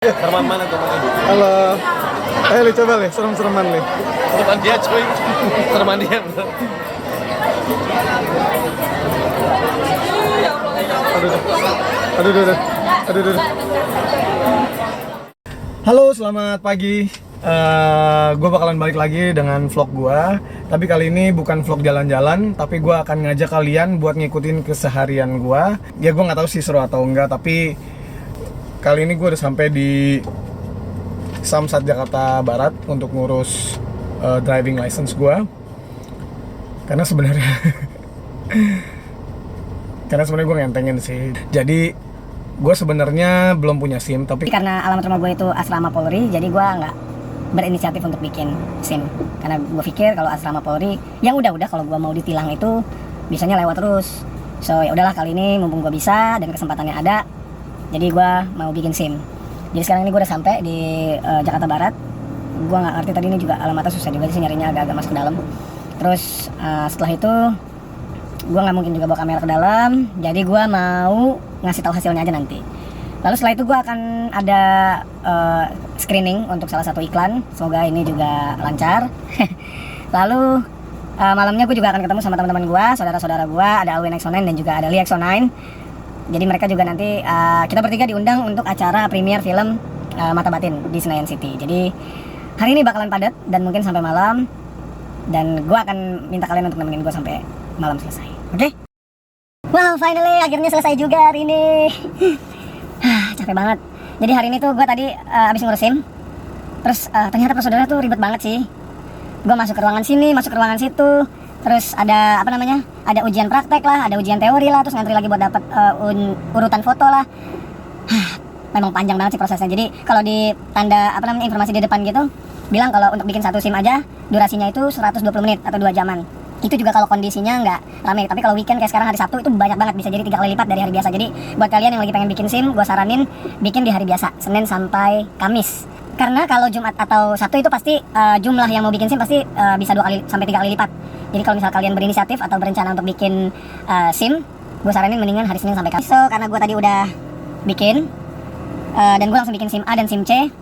Sereman mana teman-teman? Halo. Ayo Li, coba Li, serem-sereman Li. Sereman dia cuy. Sereman dia. Aduh. Halo, selamat pagi. Gue bakalan balik lagi dengan vlog gue. Tapi kali ini bukan vlog jalan-jalan, tapi gue akan ngajak kalian buat ngikutin keseharian gue. Ya gue nggak tahu sih seru atau enggak, tapi kali ini gue udah sampai di Samsat Jakarta Barat untuk ngurus driving license gue. Karena sebenarnya gue ngentengin sih. Jadi gue sebenarnya belum punya SIM, tapi karena alamat rumah gue itu asrama Polri, jadi gue nggak berinisiatif untuk bikin SIM. Karena gue pikir kalau asrama Polri, yang udah kalau gue mau ditilang itu bisanya lewat terus. So ya udahlah, kali ini mumpung gue bisa dan kesempatannya ada, jadi gue mau bikin SIM. Jadi sekarang ini gue udah sampai di Jakarta Barat. Gue nggak ngerti tadi, ini juga alamatnya susah juga sih nyarinya, agak-agak masuk ke dalam. Terus setelah itu gue nggak mungkin juga bawa kamera ke dalam, jadi gue mau ngasih tahu hasilnya aja nanti. Lalu setelah itu gue akan ada screening untuk salah satu iklan, semoga ini juga lancar. Lalu malamnya gue juga akan ketemu sama teman-teman gue, saudara-saudara gue, ada Alwin Exo 9 dan juga ada Lee Exo 9. Jadi mereka juga nanti kita bertiga diundang untuk acara premier film Mata Batin di Senayan City. Jadi hari ini bakalan padat dan mungkin sampai malam, dan gue akan minta kalian untuk nemenin gue sampai malam selesai. Oke? Wow, finally akhirnya selesai juga hari ini. Capek banget. Jadi hari ini tuh gue tadi abis ngurus SIM. Terus ternyata prosedurnya tuh ribet banget sih. Gue masuk ke ruangan sini, masuk ke ruangan situ. Terus ada ada ujian praktek lah, ada ujian teori lah, terus ngantri lagi buat dapat urutan foto lah. Memang panjang banget sih prosesnya. Jadi kalau di tanda informasi di depan gitu bilang kalau untuk bikin satu SIM aja durasinya itu 120 menit atau 2 jaman. Itu juga kalau kondisinya nggak rame. Tapi kalau weekend kayak sekarang hari Sabtu itu banyak banget, bisa jadi 3 kali lipat dari hari biasa. Jadi buat kalian yang lagi pengen bikin SIM, gue saranin bikin di hari biasa, Senin sampai Kamis. Karena kalau Jumat atau Sabtu itu pasti jumlah yang mau bikin SIM pasti bisa 2 kali sampai 3 kali lipat. Jadi kalau misal kalian berinisiatif atau berencana untuk bikin SIM, gue saranin mendingan hari Senin sampai Kamis. So karena gue tadi udah bikin dan gue langsung bikin SIM A dan SIM C,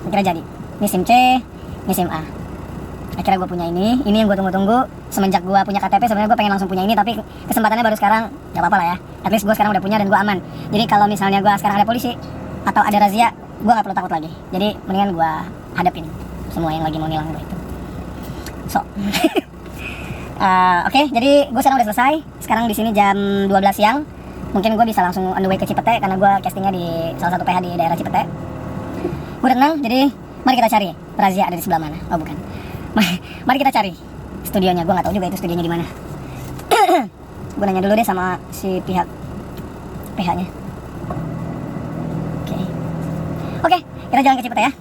kira jadi. Ini SIM C, ini SIM A. Akhirnya gue punya ini yang gue tunggu-tunggu. Semenjak gue punya KTP sebenarnya gue pengen langsung punya ini, tapi kesempatannya baru sekarang. Gak apa-apa lah ya, at least gue sekarang udah punya dan gue aman. Jadi kalau misalnya gue sekarang ada polisi atau ada razia, gue gak perlu takut lagi. Jadi mendingan gue hadapin semua yang lagi mau nilang gue itu. So Oke, jadi gue sekarang udah selesai. Sekarang di sini jam 12 siang. Mungkin gue bisa langsung on the way ke Cipete, karena gue castingnya di salah satu PH di daerah Cipete. Gue udah tenang, jadi mari kita cari razia ada di sebelah mana. Oh bukan, mari kita cari studionya. Gue nggak tahu juga itu studionya di mana. Gue nanya dulu deh sama si pihak PH-nya. Oke, kita jalan ke Cipete ya.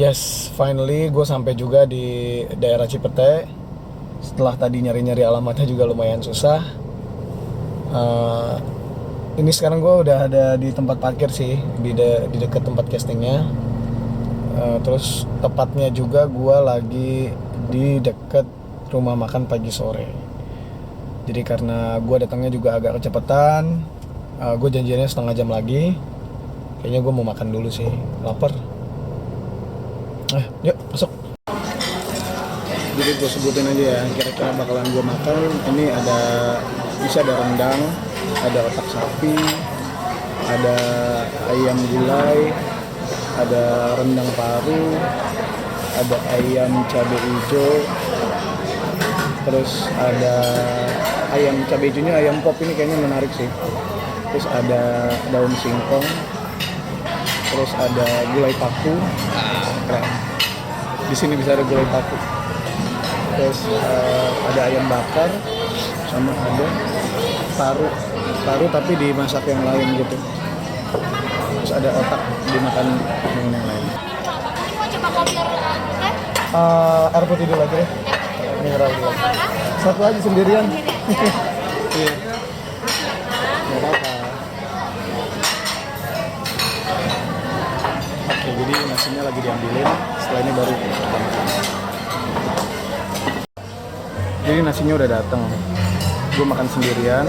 yes, finally gue sampai juga di daerah Cipete. Setelah tadi nyari-nyari alamatnya juga lumayan susah. Ini sekarang gue udah ada di tempat parkir sih, di dekat tempat castingnya. Terus tepatnya juga gue lagi di dekat rumah makan pagi sore. Jadi karena gue datangnya juga agak kecepatan, gue janjiannya setengah jam lagi. Kayaknya gue mau makan dulu sih, lapar. Yuk masuk. Jadi gue sebutin aja ya, kira-kira bakalan gue makan. Ini bisa ada rendang, ada otak sapi, ada ayam gulai, ada rendang paru, ada ayam cabai hijau, terus ada ayam cabai hijaunya ayam pop, ini kayaknya menarik sih. Terus ada daun singkong, terus ada gulai paku, keren. Di sini bisa ada gulai paku. Terus ada ayam bakar, sama ada paru tapi dimasak yang lain gitu. Terus ada otak dimakan yang lain. Mau coba kopi teh? Air putih dulu aja deh. Mineral dulu. Satu aja sendirian. Iya. Nggak apa-apa. Oke, jadi nasinya lagi diambilin. Setelah ini baru kita makan. Jadi nasinya udah datang. Gue makan sendirian,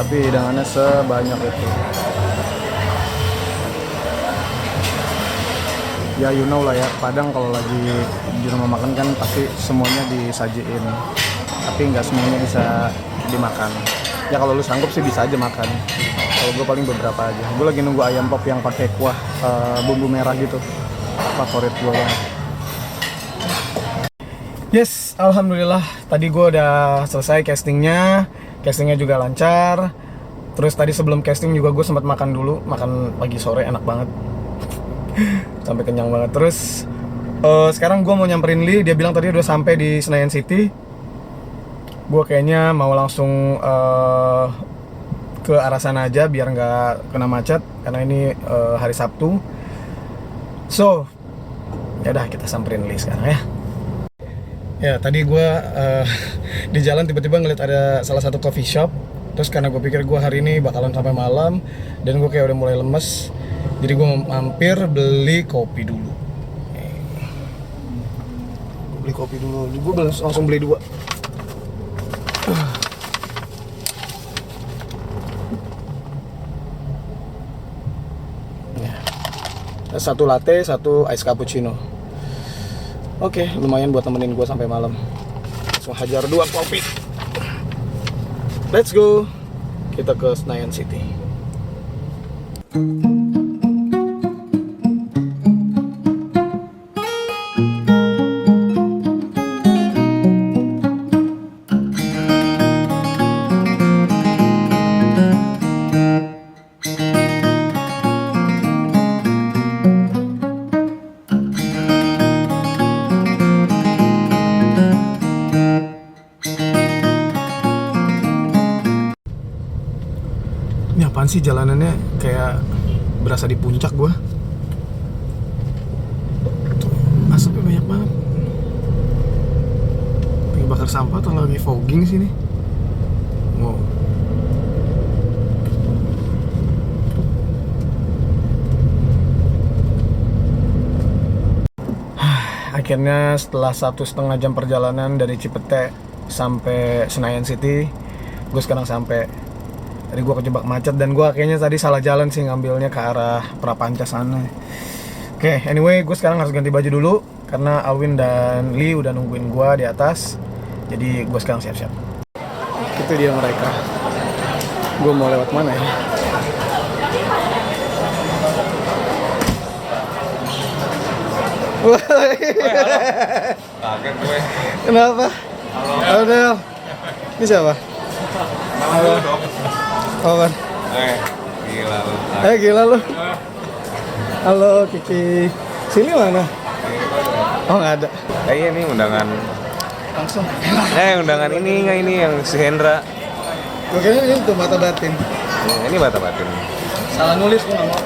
tapi hidangannya sebanyak itu. Ya you know lah ya, Padang kalau lagi di rumah makan kan pasti semuanya disajiin, tapi nggak semuanya bisa dimakan. Ya kalau lu sanggup sih bisa aja makan. Kalau gue paling beberapa aja. Gue lagi nunggu ayam pop yang pakai kuah bumbu merah gitu, favorit gue banget. Yes, alhamdulillah tadi gue udah selesai castingnya juga lancar. Terus tadi sebelum casting juga gue sempat makan dulu, makan pagi sore enak banget. Sampai kenyang banget. Terus sekarang gue mau nyamperin Lee, dia bilang tadi udah sampai di Senayan City. Gue kayaknya mau langsung ke arah sana aja biar nggak kena macet karena ini hari Sabtu. So, ya udah kita samperin Lee sekarang ya. Ya tadi gue di jalan tiba-tiba ngeliat ada salah satu coffee shop. Terus karena gue pikir gue hari ini bakalan sampai malam dan gue kayak udah mulai lemes, jadi gue mampir beli kopi dulu. Beli kopi dulu, gue langsung beli 2. Ya. 1 latte, 1 ice cappuccino. Oke, lumayan buat temenin gue sampai malam. Langsung hajar 2 kopi. Let's go. Kita ke Senayan City. Ini apaan sih jalanannya kayak berasa di puncak gua. Tuh, asapnya banyak banget. Lagi bakar sampah atau lagi fogging sini? Wow. Akhirnya setelah 1,5 jam perjalanan dari Cipete sampai Senayan City, gue sekarang sampai. Tadi gue kejebak macet dan gue kayaknya tadi salah jalan sih ngambilnya ke arah Prapanca sana. Oke, anyway gue sekarang harus ganti baju dulu karena Alwin dan Lee udah nungguin gue di atas. Jadi gue sekarang siap-siap. Itu dia mereka. Gue mau lewat mana ya? Kaget gue. Kenapa? Halo Del. Ini siapa? Halo. Kawan. Gila lu. Gila lu. Halo Kiki. Sini mana? Oh nggak ada. Kayaknya ini undangan. Langsung. Undangan ini nggak ini yang si Hendra. Gue kayaknya ini tuh mata batin. Ini bata batin. Salah nulis gue nggak mau.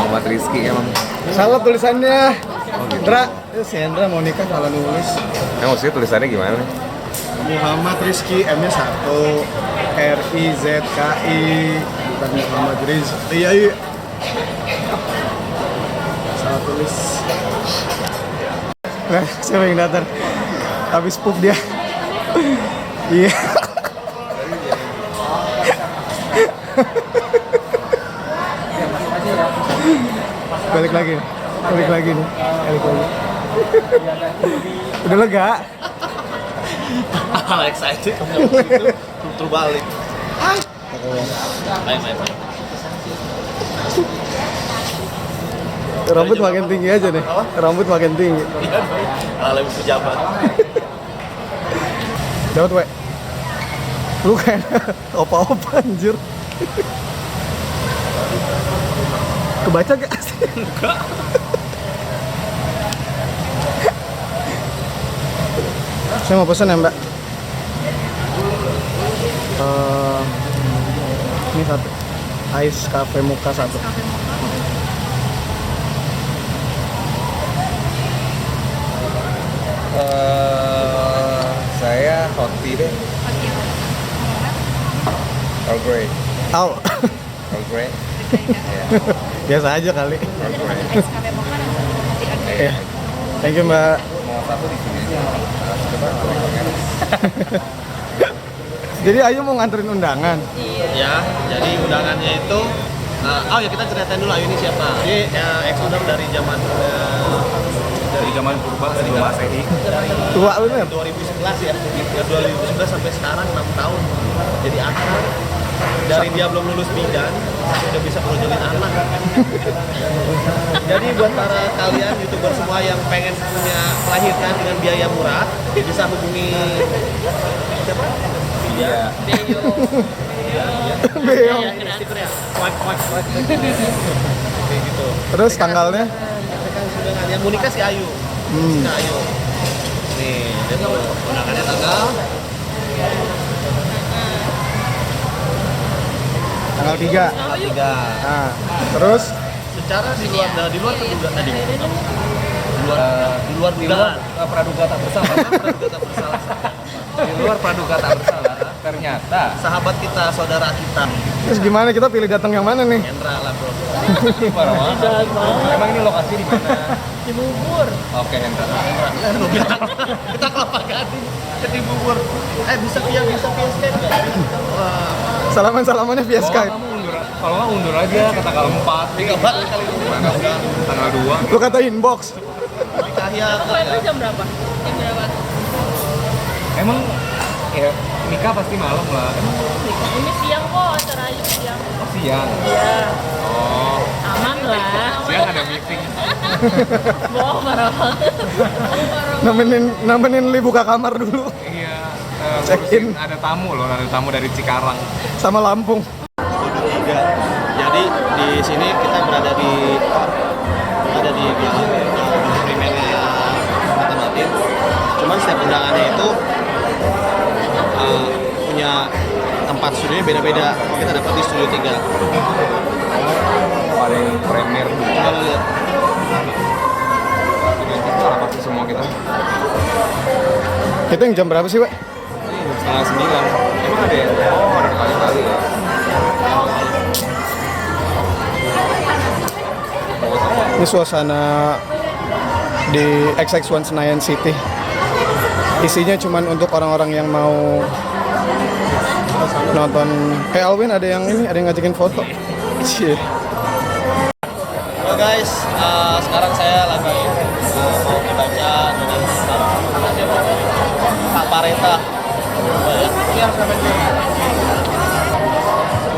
Muhammad Rizky emang. Salah tulisannya. Oh, gitu. Hendra. Si Hendra mau nikah salah nulis. Maksudnya tulisannya gimana? Muhammad Rizky, M-nya 1. R-I-Z-K-I, bukan Muhammad Rizky. Iya. Salah tulis. Nah, siapa yang datang? Habis pup dia. Iya. Balik lagi nih. Balik lagi. Udah lega. Excited itu balik. Main. Rambut makin tinggi aja nih. Rambut makin tinggi. Lebih pejabat. Dapat, we. Lu kayak opa-opa anjir. Kebaca gak? Enggak. Saya mau pesan ya, Mbak. Ini satu. Ice cafe muka satu. Saya hot tea deh. Earl Grey. Tahu. Earl Grey. Ya, Biasa aja kali. Earl Grey. Iya. Thank you, Mbak. Mau satu di sini aja. Coba orangnya. Jadi Ayu mau nganterin undangan. Ya, jadi undangannya itu kita ceritain dulu Ayu ini siapa. Jadi ex-undang dari zaman purba sebelum Masehi. Tua bener. 2011 ya. 2011 sampai sekarang 6 tahun. Jadi anak. Dari dia belum lulus bidan, udah bisa brojolin anak. Jadi buat para kalian YouTuber semua yang pengen punya melahirkan dengan biaya murah, bisa hubungi siapa? Iya. Beo. Stikernya. Swipe. Kayak gitu. Terus tanggalnya? Yang mau nikah si Ayu. Si Ayu. Nih, dia tuh undangannya tanggal 3. tanggal 3. Nah, terus Secara di luar terduga tadi. Di luar dugaan. Praduga tak bersalah. Praduga tak bersalah. Di luar praduga tak bersalah. Ternyata Sahabat kita, saudara kita, terus gimana kita pilih datang yang mana nih? Hendra lah bro. emang ini lokasi di mana? Di Bubur. Oke, Hendra. Lu bilang kita Kelapa Gading ke Cibubur. Bisa via Skype nggak? Salaman-salamannya via Skype. Kalau nggak undur aja ke tanggal 4. 3 balik kali ini. Mana sih? Tanggal 2. Lu kata inbox. Di Kahya. Jam berapa? Emang ya nikah pasti malam lah. Ini siang kok, acara Ayu siang. Oh, siang. Iya. Oh, Aman lah. siang ada meeting. Bohong parah banget. Nemenin Li buka kamar dulu Iya. Check in. Ada tamu loh, ada tamu dari Cikarang. sama Lampung. Studio 3. Jadi di sini kita berada di primernya Mata Batin. Cuman setiap undangannya itu punya tempat studionya beda-beda. Kita dapat di Studio 3. Ada yang premier. Coba lu lihat. Itu apa sih semua kita? Itu yang jam berapa sih, Pak? Ini jam 8:30. Emang ada ya? Oh, ada kali-kali ya. Ini suasana di XX1 Senayan City. Isinya cuman untuk orang-orang yang mau nonton. Alwin ada yang ngajakin foto. Cie. Halo guys, sekarang saya lagi mau membaca dengan Pak Pareta. Ini harus sampai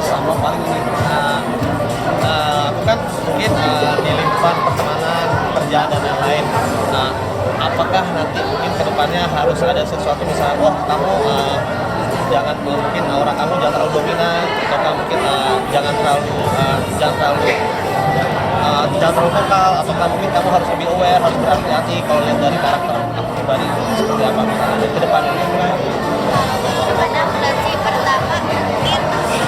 sama paling ini. Aku kan mungkin di lingkungan pertemanan, kerjaan dan lain-lain. Apakah nanti mungkin kedepannya harus ada sesuatu misalnya, kamu jangan mungkin aura kamu jangan terlalu dominan, atau mungkin jangan terlalu vokal, apakah mungkin kamu harus lebih aware, harus berhati-hati kalau lihat dari karakter aku pribadi itu seperti apa ke depannya gimana? Sebenarnya sih pertama mungkin lebih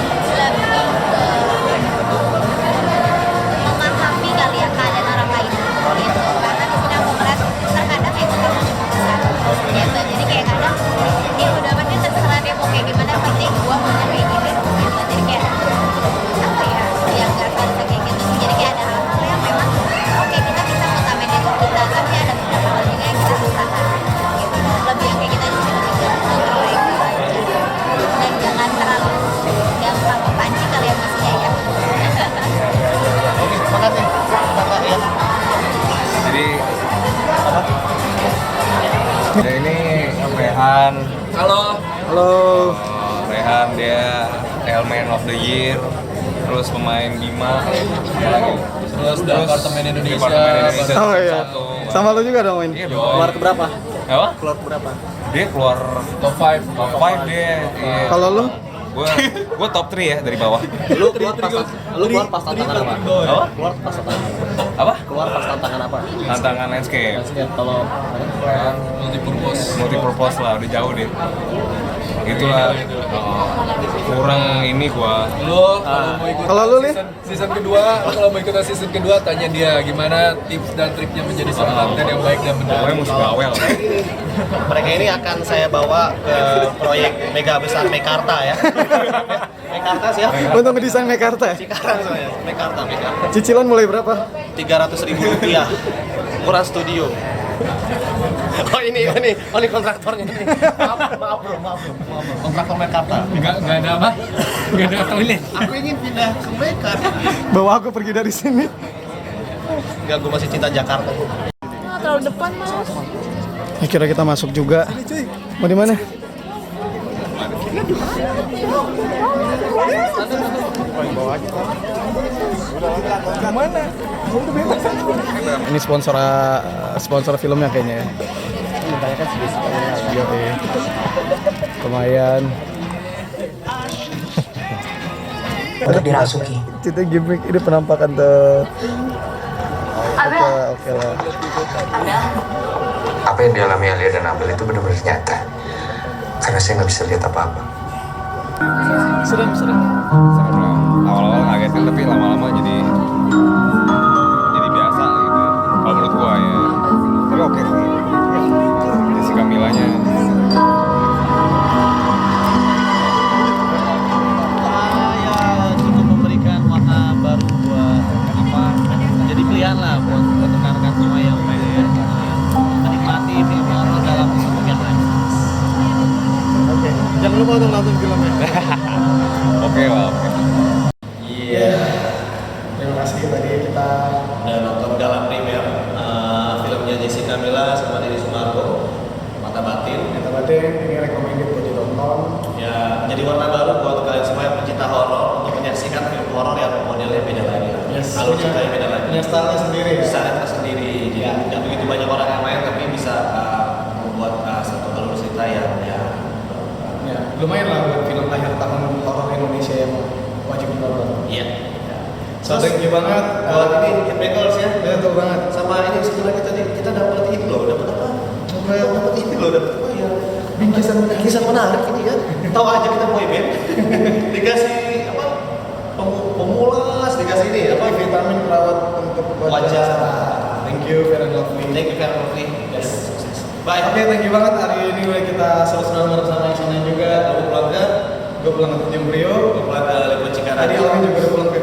memahami kali ya keadaan orang lain gitu, karena di sini aku ngeliat terkadang itu kamu gitu, jadi kayak kadang dia udah kan dia terserah dia mau kayak gimana, yang penting gua maunya kayak gini gitu, jadi kayak apa ya yang nggak bisa kayak gitu sih. Jadi kayak ada hal-hal yang memang oke kita bisa utamain diri kita, tapi ada beberapa hal juga yang kita usahakan gitu, lebih yang kayak Rehan. Halo. Oh, Rehan dia Elemen of the Year. Terus pemain Bima. Terus Departemen Indonesia. Oh iya. Satu. Sama lu juga dong, Win. Iya dong. Keluar ke berapa? Apa? Keluar ke berapa? Dia keluar Top 5. top 5 dia. Iya. Kalau lu? Gua top 3 ya dari bawah. Lu keluar pas tantangan apa? Apa? Keluar pas tantangan. Apa? Keluar pas tantangan apa? Tantangan landscape. Kalau Multipurpose lah, udah jauh deh. Gitulah. Kurang ini gua. Lo kalau mau ikut Kalau lu, Li? season kedua, lo kalau mau ikutan season kedua tanya dia gimana tips dan triknya menjadi seorang konten yang baik dan benar. Gue mesti bawel. mereka ini akan saya bawa ke proyek mega besar Mekarta ya. Mekarta siapa? Untuk ngedesain Mekarta ya? Cikarang soalnya. Mekarta. Cicilan mulai berapa? 300.000 rupiah. Ukuran studio. Oh ini kontraktornya ini. Maaf bro. Kontraktor Mekarta. Enggak ada apa? Enggak ada toilet. Aku ingin pindah ke Mekarta. Bawa aku pergi dari sini. Enggak, gue masih cinta Jakarta. Nah, terlalu depan mas. Akhirnya kita masuk juga. Mau di mana? Ini sponsor filmnya kayaknya ya. Yoi. Lumayan. Untuk dirasuki. Cita gimmick ini penampakan tuh. Oke lah. Apa yang dialami Alia dan Abel itu benar-benar nyata. Karena saya nggak bisa lihat apa-apa. Serem. Awal-awal ngagetin tapi lama-lama jadi biasa gitu. Kalau menurut gua ya. Tapi oke sih. Jessica Milanya. Ya cukup memberikan warna baru buat jadi pilihan lah buat rekan-rekan semua yang pengen menikmati film horor dalam bentuk yang lain. Oke. Jangan lupa untuk nonton filmnya. Oke lah, oke. Iya. Terima kasih tadi kita Dan nonton dalam premier filmnya Jessica Mila sama Deddy Sumargo, Mata Batin. kita batin ini recommended buat ditonton. Ya jadi warna baru buat kalian semua yang pencinta horor untuk menyaksikan film horor yang modelnya beda lagi. Alur ceritanya beda lagi. Punya stylenya sendiri ya. Style tersendiri. Jadi nggak begitu banyak orang yang main tapi bisa membuat satu alur cerita yang Ya, lumayan lah buat film akhir tahun horor Indonesia yang wajib ditonton. iya. So, thank you banget. Buat ini Hitmakers ya. Ya, betul banget. Sama ini satu lagi tadi kita dapat ini loh, dapat apa? Dapat ini loh, dapat apa ya? Bingkisan menarik ini kan. Tahu aja kita boy band. Dikasih apa? Pemulas dikasih ini apa? Vitamin perawat untuk Wajah. Thank you, very lovely. Thank you very much. Yes. Bye. Oke, thank you banget. Hari ini udah kita seru-seruan bersama Isona juga. Gue pulang ke Gue pulang ke Tanjung Priok. Gue pulang ke Lembut Cikarang. Tadi Alvin juga udah pulang ke